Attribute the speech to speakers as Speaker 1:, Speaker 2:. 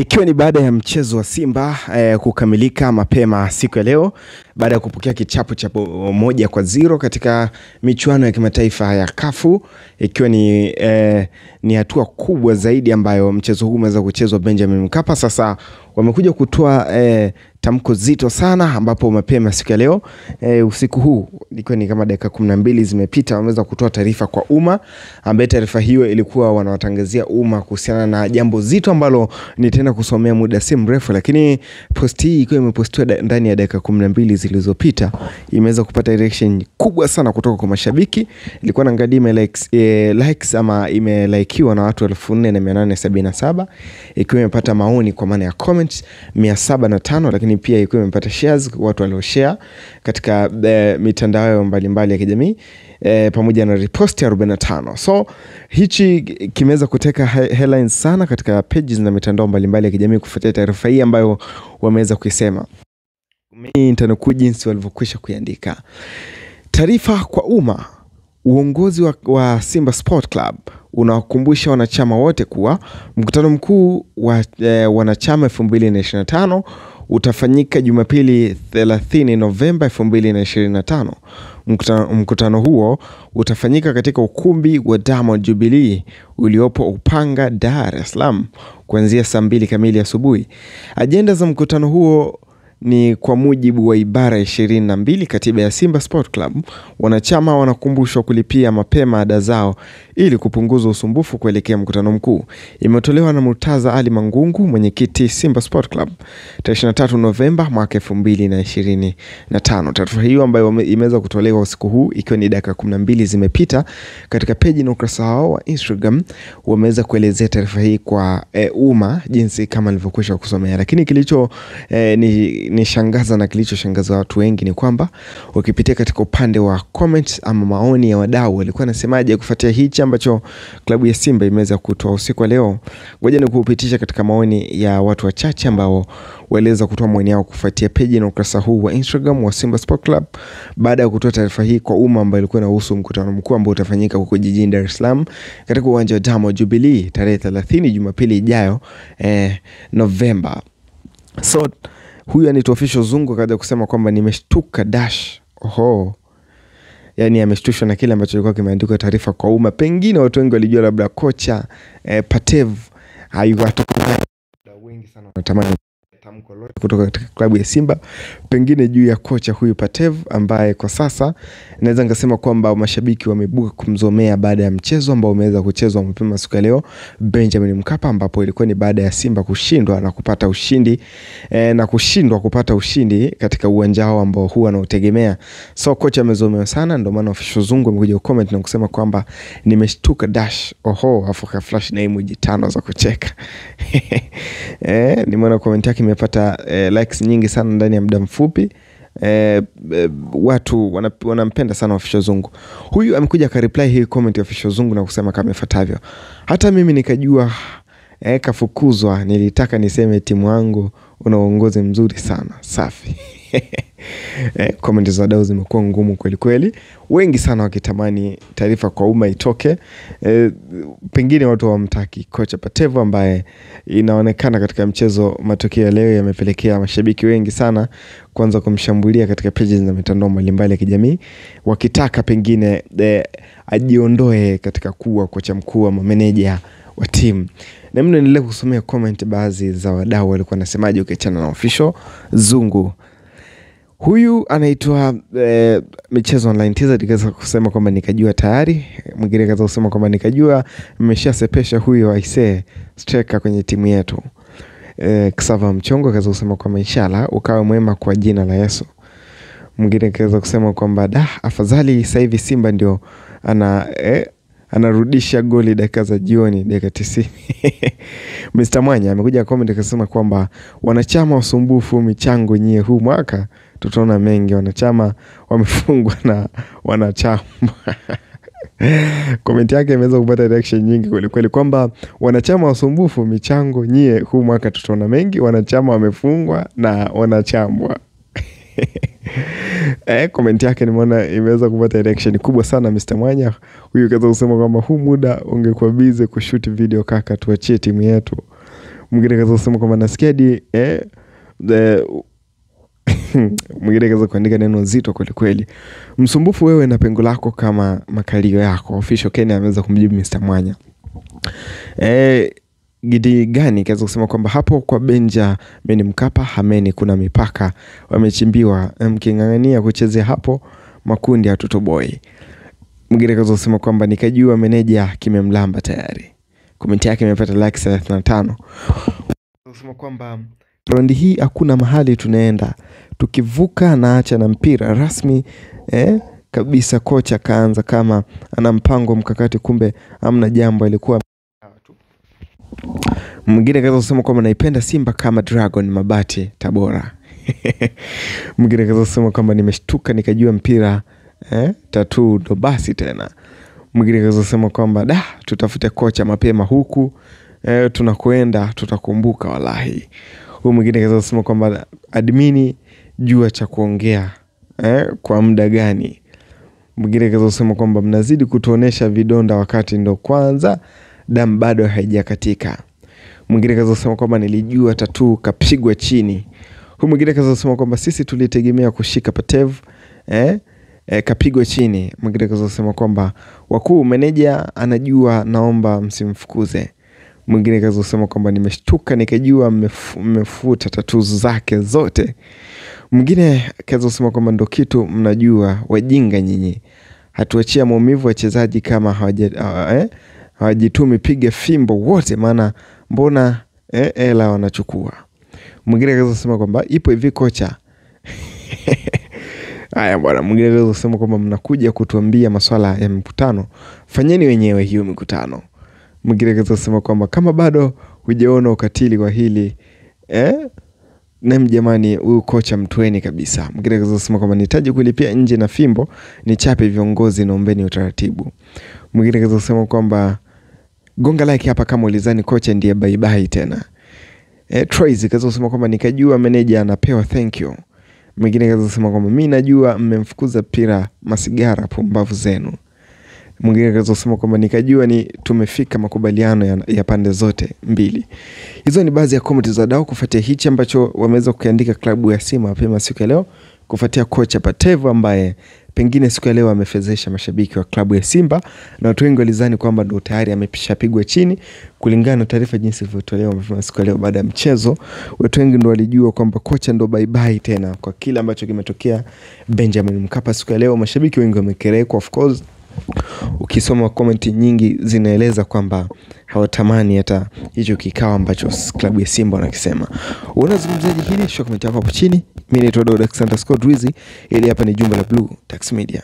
Speaker 1: Ikiwa ni baada ya mchezo wa Simba kukamilika mapema siku ya leo baada ya kupokea kichapo cha 1-0 katika michuano ya kimataifa ya kafu, ikiwa ni hatua kubwa zaidi ambayo mchezo huu umeweza kuchezwa Benjamin Mkapa. Sasa wamekuja kutoa tamko zito sana, ambapo mapema siku ya leo usiku huu, ikiwa ni kama dakika 12 zimepita, wameweza kutoa taarifa kwa umma, ambaye taarifa hiyo ilikuwa wanawatangazia umma kuhusiana na jambo zito ambalo nitaenda kusomea muda si mrefu. Lakini post hii ikiwa imepostiwa ndani ya dakika 12 zilizopita, imeweza kupata reaction kubwa sana kutoka kwa mashabiki. Ilikuwa naangalia likes ama imelikewa na watu 4877, ikiwa imepata maoni kwa maana ya comments 705, lakini pia ikiwa imepata shares, watu walioshare katika mitandao mbalimbali ya kijamii, pamoja na repost 45. So hichi kimeweza kuteka headlines sana katika pages na mitandao mbalimbali ya kijamii kufuatia taarifa hii ambayo wameweza kuisema. Mimi nitanukuu jinsi walivyokwisha kuiandika. Taarifa kwa umma. Uongozi wa Simba Sport Club unawakumbusha wanachama wote kuwa mkutano mkuu wa wanachama 2025 utafanyika Jumapili 30 Novemba 2025. Mkutano huo utafanyika katika ukumbi wa Diamond Jubilee uliopo Upanga, Dar es Salaam, kuanzia saa 2 kamili asubuhi. Ajenda za mkutano huo ni kwa mujibu wa ibara 22 katiba ya Simba Sport Club. Wanachama wanakumbushwa kulipia mapema ada zao ili kupunguza usumbufu kuelekea mkutano mkuu. Imetolewa na Murtaza Ali Mangungu, mwenyekiti Simba Sport Club, 23 Novemba mwaka 2025. Taarifa hiyo ambayo imeweza kutolewa usiku huu, ikiwa ni dakika 12 zimepita, katika page na ukurasa wao wa Instagram wameweza kuelezea taarifa hii kwa umma jinsi kama nilivyokwisha kusomea. Lakini kilicho ni shangaza na kilichoshangaza watu wengi ni kwamba ukipitia katika upande wa comments ama maoni ya wadau, walikuwa nasemaje kufuatia hichi ambacho klabu ya Simba imeweza kutoa usiku wa leo. Ngoja nikupitisha katika maoni ya watu wachache ambao waliweza kutoa maoni yao kufuatia page na ukurasa huu wa Instagram wa Simba Sport Club baada ya kutoa taarifa hii kwa umma ambayo ilikuwa inahusu mkutano mkuu ambao utafanyika huko jijini Dar es Salaam katika uwanja wa Diamond Jubilee tarehe 30 Jumapili ijayo Novemba. So huyu anaitwa Official Zungu kaja kusema kwamba nimeshtuka dash. Yani ameshtushwa na kile ambacho kilikuwa kimeandikwa taarifa kwa umma. Pengine watu wengi walijua labda kocha Patev hayuatoka, wengi sana wanatamani tamko lolote kutoka katika klabu ya Simba pengine juu ya kocha huyu Patev, ambaye kwa sasa naweza ngasema kwamba mashabiki wamebuka kumzomea baada ya mchezo ambao umeweza kuchezwa mapema siku ya leo Benjamin Mkapa, ambapo ilikuwa ni baada ya Simba kushindwa na kupata ushindi na kushindwa kupata ushindi katika uwanja wao ambao huwa anautegemea. So kocha amezomewa sana, ndio maana Official Zungu amekuja comment na kusema kwamba nimeshtuka dash afu ka flash na emoji 5 za kucheka. Nimeona comment yake imepata likes nyingi sana ndani ya muda mfupi. Watu wanampenda sana Official Zungu. Huyu amekuja ka reply hii comment ya Official Zungu na kusema kama ifuatavyo: hata mimi nikajua kafukuzwa, nilitaka niseme timu yangu una uongozi mzuri sana, safi. Comment za wadau zimekuwa ngumu kweli kweli, wengi sana wakitamani taarifa kwa umma itoke. Pengine watu hawamtaki kocha Patev, ambaye inaonekana katika mchezo matokeo leo yamepelekea mashabiki wengi sana kuanza kumshambulia katika pages na mitandao mbalimbali ya kijamii, wakitaka pengine ajiondoe katika kuwa kocha mkuu wa mameneja wa timu. Na mimi niendelee kusomea comment baadhi za wadau walikuwa nasemaje ukiachana na Official Zungu. Huyu anaitwa Michezo Online TZ kaza kusema kwamba nikajua tayari. Mwingine kaza kusema kwamba nikajua mmeshasepesha huyo aisee striker kwenye timu yetu. Ksava Mchongo kaza kusema kwamba inshallah ukawe mwema kwa jina la Yesu. Mwingine kaza kusema kwamba afadhali sasa hivi Simba ndio anarudisha goli dakika za jioni, dakika 90. Mr. Mwanya amekuja comment akasema kwamba wanachama wasumbufu michango nyie, huu mwaka tutaona mengi, wanachama wamefungwa na wanachama. Comment yake imeweza kupata reaction nyingi kweli kweli, kwamba wanachama wasumbufu michango nyie, huu mwaka tutaona mengi, wanachama wamefungwa na wanachambwa. Comment yake nimeona imeweza kupata reaction kubwa sana Mr. Mwanya. Huyu kaza kusema kwamba huu muda ungekuwa busy kushoot video kaka, tuachie timu yetu. Mwingine kaza kusema kwamba nasikia mwingine kaza kuandika neno zito kweli kweli. Msumbufu wewe na pengo lako kama makalio yako. Official Kenya ameweza kumjibu Mr. Mwanya. Gidi gani kaza kusema kwamba hapo kwa Benjamin Mkapa hameni kuna mipaka wamechimbiwa, mkingangania kuchezea hapo makundi ya tutoboi. Mwingine kaza kusema kwamba nikajua meneja kimemlamba tayari. Komenti yake imepata like 35. Kusema kwamba raundi hii hakuna mahali tunaenda, tukivuka na acha na mpira rasmi kabisa. Kocha kaanza kama ana mpango mkakati, kumbe amna jambo, alikuwa. Mwingine kaza kusema kwamba naipenda Simba kama Dragon Mabati Tabora. Mwingine kaza kusema kwamba nimeshtuka nikajua mpira tatu ndo basi tena. Mwingine kaza kusema kwamba tutafute kocha mapema huku tunakoenda tutakumbuka wallahi. Huyu mwingine kaza kusema kwamba admini jua cha kuongea kwa muda gani. Mwingine kaza kusema kwamba mnazidi kutuonesha vidonda wakati ndo kwanza damu bado haijakatika. Mwingine kaza kusema kwamba nilijua tatu kapigwa chini. Huyu mwingine kaza kusema kwamba sisi tulitegemea kushika Patev kapigwa chini. Mwingine kaza kusema kwamba wakuu meneja anajua, naomba msimfukuze. Mwingine kaza kusema kwamba nimeshtuka nikajua mmefuta tatuzu zake zote. Mwingine kaza kusema kwamba ndo kitu mnajua, wajinga nyinyi, hatuachia maumivu wachezaji kama hawajitumi, piga fimbo wote, maana mbona ela wanachukua. Mwingine kaza kusema kwamba ipo hivi kocha. Haya bwana, mwingine kaza kusema kwamba mnakuja kutuambia masuala ya mkutano, fanyeni wenyewe hiyo mikutano. Mwingine kaza kusema kwamba kama bado hujaona ukatili wa hili na mjamani huyu kocha mtueni kabisa. Mwingine kaza kusema kwamba nitaje kulipia nje na fimbo nichape viongozi, naombeni utaratibu. Mwingine kaza kusema kwamba gonga like hapa kama ulizani kocha ndiye bye bye tena. Troyes kaza kusema kwamba nikajua meneja anapewa thank you. Mwingine kaza kusema kwamba mimi najua mmemfukuza pira masigara pumbavu zenu. Mwingine kaza kusema kwamba nikajua ni tumefika makubaliano ya pande zote mbili. Hizo ni baadhi ya comment za wadau kufuatia hichi ambacho wameweza kukiandika klabu ya Simba mapema siku ya leo, kufuatia kocha Patev ambaye pengine siku ya leo amefezesha mashabiki wa klabu ya Simba, na watu wengi walizani kwamba ndo tayari ameshapigwa chini. Kulingana na taarifa jinsi ilivyotolewa mapema siku ya leo baada ya mchezo, watu wengi ndo walijua kwamba kocha ndo bye bye tena kwa kila ambacho kimetokea Benjamin Mkapa siku ya leo. Mashabiki wengi wamekereka, of course. Ukisoma comment nyingi zinaeleza kwamba hawatamani hata hicho kikao ambacho klabu ya Simba wanakisema. Unazungumziaje hili? Shika comment yako hapo chini. Mimi ni Todo Alexander Scott Rizzi, ili hapa ni Jumba la Blue Tax Media.